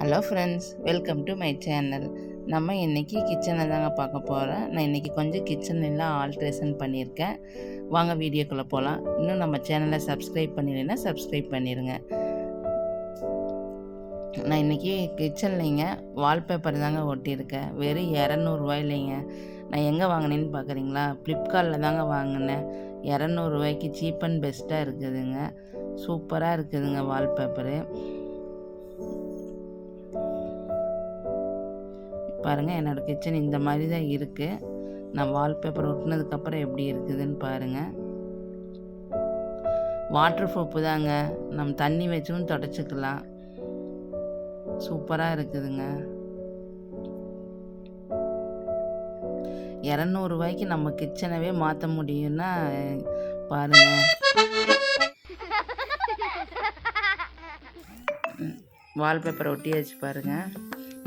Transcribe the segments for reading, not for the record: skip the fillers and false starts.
Hello friends, welcome to my channel. நம்ம இன்றைக்கி கிச்சனை தாங்க பார்க்க போகிறோம். நான் இன்றைக்கி கொஞ்சம் கிச்சன் எல்லாம் ஆல்ட்ரேஷன் பண்ணியிருக்கேன். வாங்க வீடியோக்குள்ளே போகலாம். இன்னும் நம்ம சேனலை சப்ஸ்கிரைப் பண்ணிடுன்னா சப்ஸ்கிரைப் பண்ணிடுங்க. நான் இன்றைக்கி கிச்சன்லைங்க வால்பேப்பர் தாங்க ஒட்டியிருக்கேன். வெறும் 200 நான் எங்கே வாங்கினேன்னு பார்க்குறீங்களா? ஃப்ளிப்கார்ட்டில் தாங்க வாங்கினேன். 200 சீப் அண்ட் பெஸ்ட்டாக இருக்குதுங்க. சூப்பராக இருக்குதுங்க வால்பேப்பரு. பாருங்கள், என்னோடய கிச்சன் இந்த மாதிரி தான் இருக்குது. நான் வால்பேப்பர் ஒட்டினதுக்கப்புறம் எப்படி இருக்குதுன்னு பாருங்கள். வாட்டர் ப்ரூஃப் தாங்க, நம்ம தண்ணி வச்சும் தொடச்சிக்கலாம். சூப்பராக இருக்குதுங்க. 200 நம்ம கிச்சனவே மாற்ற முடியும்னா பாருங்கள். வால்பேப்பர் ஒட்டியாச்சு பாருங்கள்.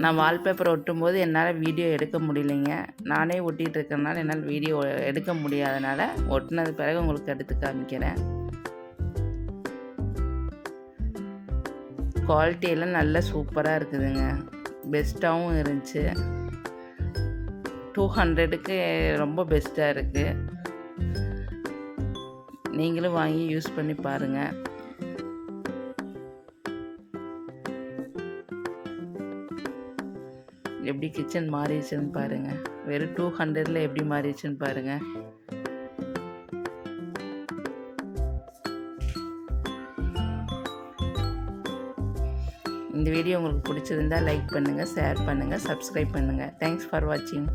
நான் வால்பேப்பர் ஒட்டும்போது என்னால் வீடியோ எடுக்க முடியலைங்க. நானே ஒட்டிகிட்டு இருக்கிறதுனால என்னால் வீடியோ எடுக்க முடியாதனால ஒட்டினது பிறகு உங்களுக்கு எடுத்து காமிக்கிறேன். குவாலிட்டியெல்லாம் நல்லா சூப்பராக இருக்குதுங்க. பெஸ்ட்டாகவும் இருந்துச்சு. 200க்கு ரொம்ப பெஸ்ட்டாக இருக்குது. நீங்களும் வாங்கி யூஸ் பண்ணி பாருங்கள். எப்படி கிச்சன் மாறிடுச்சுன்னு பாருங்கள். வெறும் 200ல் எப்படி மாறிடுச்சுன்னு பாருங்கள். இந்த வீடியோ உங்களுக்கு பிடிச்சிருந்தால் லைக் பண்ணுங்கள், ஷேர் பண்ணுங்கள், சப்ஸ்கிரைப் பண்ணுங்கள். தேங்க்ஸ் ஃபார் வாட்சிங்.